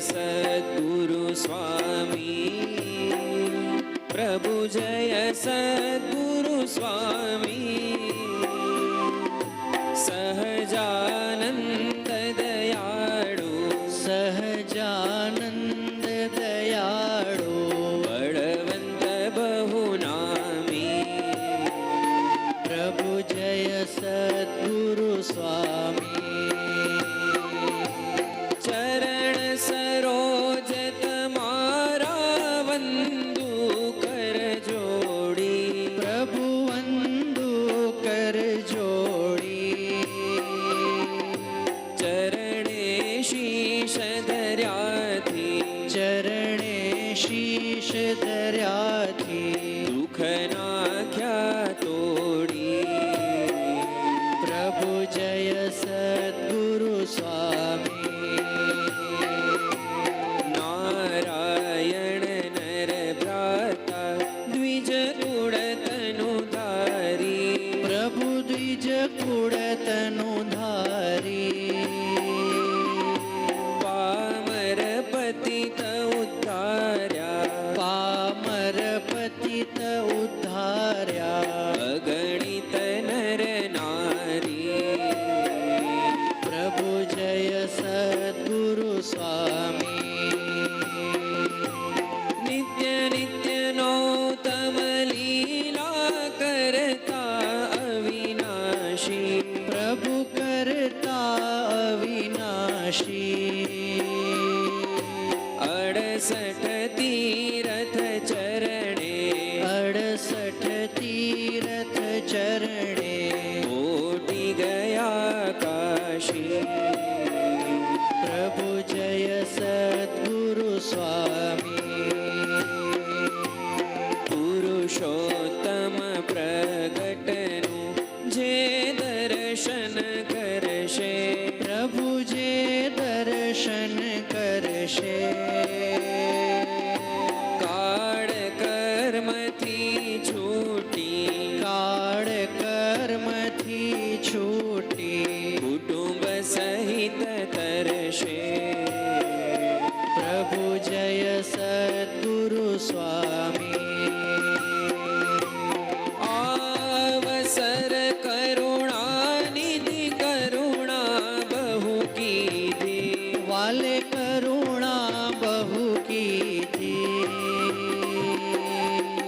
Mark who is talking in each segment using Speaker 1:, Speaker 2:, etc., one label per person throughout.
Speaker 1: સદગુરુ સ્વામી, પ્રભુ જય સદગુરુ સ્વામી, સહજાનંદ દયાળુ,
Speaker 2: સહજાનંદ દયાળુ,
Speaker 1: બળવંત બહુ નામી,
Speaker 2: પ્રભુ જય સદગુરુ સ્વામી.
Speaker 1: ચરણ સરોજ તમારા વંદુ કર જોડી,
Speaker 2: પ્રભુ વંદુ કર જોડી,
Speaker 1: ચરણે શીશ ધર્યાથી,
Speaker 2: ચરણે શીશ ધર્યાથી,
Speaker 1: દુઃખ નાખ્યા તોડી,
Speaker 2: પ્રભુ જય સદગુરુ સ્વામી.
Speaker 1: નારાયણ નર ભ્રાતા દ્વિજ કુળ તનુ ધારી,
Speaker 2: પ્રભુ દ્વિજ કુળ તનુ ધારી,
Speaker 1: પામર પતિત ઉદ્ધાર્યા,
Speaker 2: પામર પતિત ઉદ્ધાર્યા,
Speaker 1: અગણિત નર નારી,
Speaker 2: પ્રભુ જય સદગુરુ સ્વામી.
Speaker 1: નિત્ય નિત્ય નૌતમ લીલા કરતા અવિનાશી,
Speaker 2: પ્રભુ કરતા અવિનાશી,
Speaker 1: 68 તીરથ ચરણે,
Speaker 2: 68 તીરથ ચરણે,
Speaker 1: કોટી ગયા કાશી,
Speaker 2: પ્રભુ જય સદગુરુ સ્વામી.
Speaker 1: પુરુષોત્તમ પ્રગટનું જે દર્શન કરશે,
Speaker 2: પ્રભુ જે દર્શન કરશે,
Speaker 1: કાળ કર્મથી છૂટી,
Speaker 2: કાળ કર્મથી છૂટી,
Speaker 1: કુટુંબ સહિત તરશે,
Speaker 2: પ્રભુ જય સદગુરુ સ્વામી.
Speaker 1: આવસર કરુણાનિધિ કરુણા બહુ કીધી,
Speaker 2: વાલે કરુણા બહુ કીધી,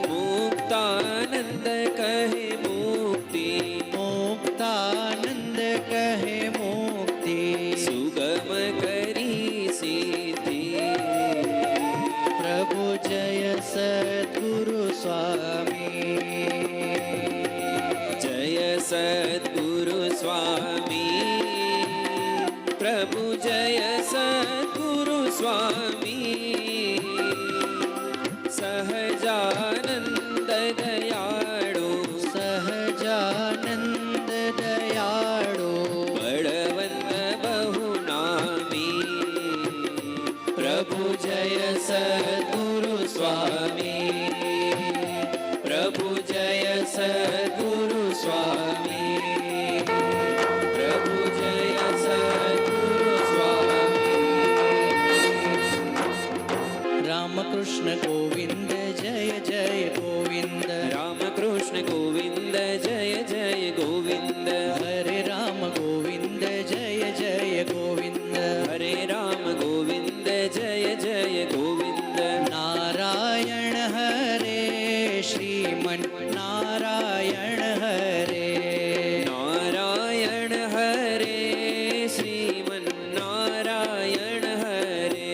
Speaker 1: મુક્તાનંદ કહે મુક્તિ,
Speaker 2: મુક્તાનંદ કહે મુક્તિ,
Speaker 1: સુગમ કરી સિદ્ધિ,
Speaker 2: પ્રભુ જય સદગુરુ સ્વામી.
Speaker 1: જય સદગુરુ સ્વામી, પ્રભુ જય સદગુરુ સ્વામી, સહજાનંદ દયાળુ,
Speaker 2: સહજાનંદ દયાળુ,
Speaker 1: બળવંત બહુ નામી,
Speaker 2: પ્રભુ જય સદગુરુ સ્વામી.
Speaker 1: પ્રભુ જય સદગુરુ સ્વામી, પ્રભુ જય સદગુરુ સ્વામી.
Speaker 2: રામકૃષ્ણ ગોવિંદ જય જય ગોવિંદ,
Speaker 1: રામકૃષ્ણ ગોવિંદ જય જય ગોવિંદ,
Speaker 2: હરે રામ ગોવિંદ જય જય ગોવિંદ,
Speaker 1: હરે રામ ગોવિંદ જય જય ગોવિંદ,
Speaker 2: નારાયણ હરે શ્રીમન નારાયણ હરે,
Speaker 1: નારાયણ હરે શ્રીમન નારાયણ હરે,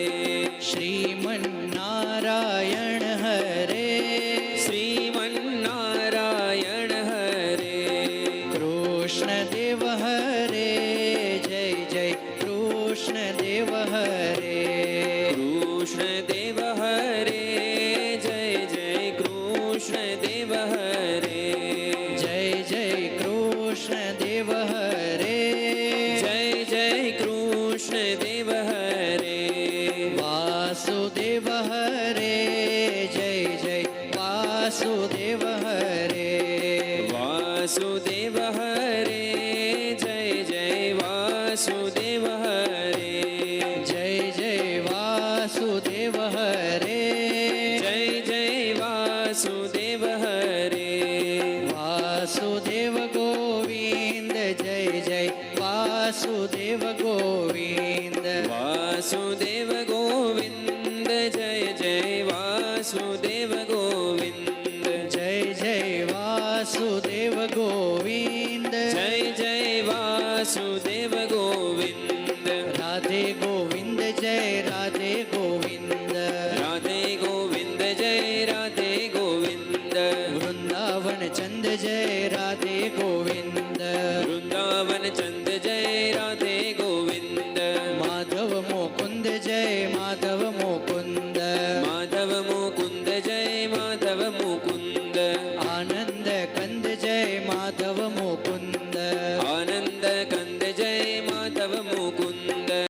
Speaker 2: શ્રીમન નારાયણ હરે,
Speaker 1: શ્રીમન નારાયણ હરે,
Speaker 2: કૃષ્ણ દેવ હરે જય જય કૃષ્ણ દેવ હરે,
Speaker 1: કૃષ્ણ દેવ હરે જય જય કૃષ્ણ દેવ હરે,
Speaker 2: જય જય કૃષ્ણ દેવ હરે,
Speaker 1: જય જય કૃષ્ણ દેવ હરે,
Speaker 2: વાસુદેવ હરે જય જય વાસુદેવ હરે,
Speaker 1: વાસુદેવ હરે જય જય વાસુદેવ હરે,
Speaker 2: જય જય વાસુદેવ ગોવિંદ
Speaker 1: વાસુદેવ ગોવિંદ જય જય વાસુદેવ ગોવિંદ
Speaker 2: જય જય વાસુદેવ ગોવિંદ
Speaker 1: જય જય વાસુદેવ ગોવિંદ
Speaker 2: રાધે ગોવિંદ જય રાધે ગોવિંદ
Speaker 1: રાધે ગોવિંદ જય રાધે ગોવિંદ
Speaker 2: વૃંદાવન ચંદ જય રાધે ગોવિંદ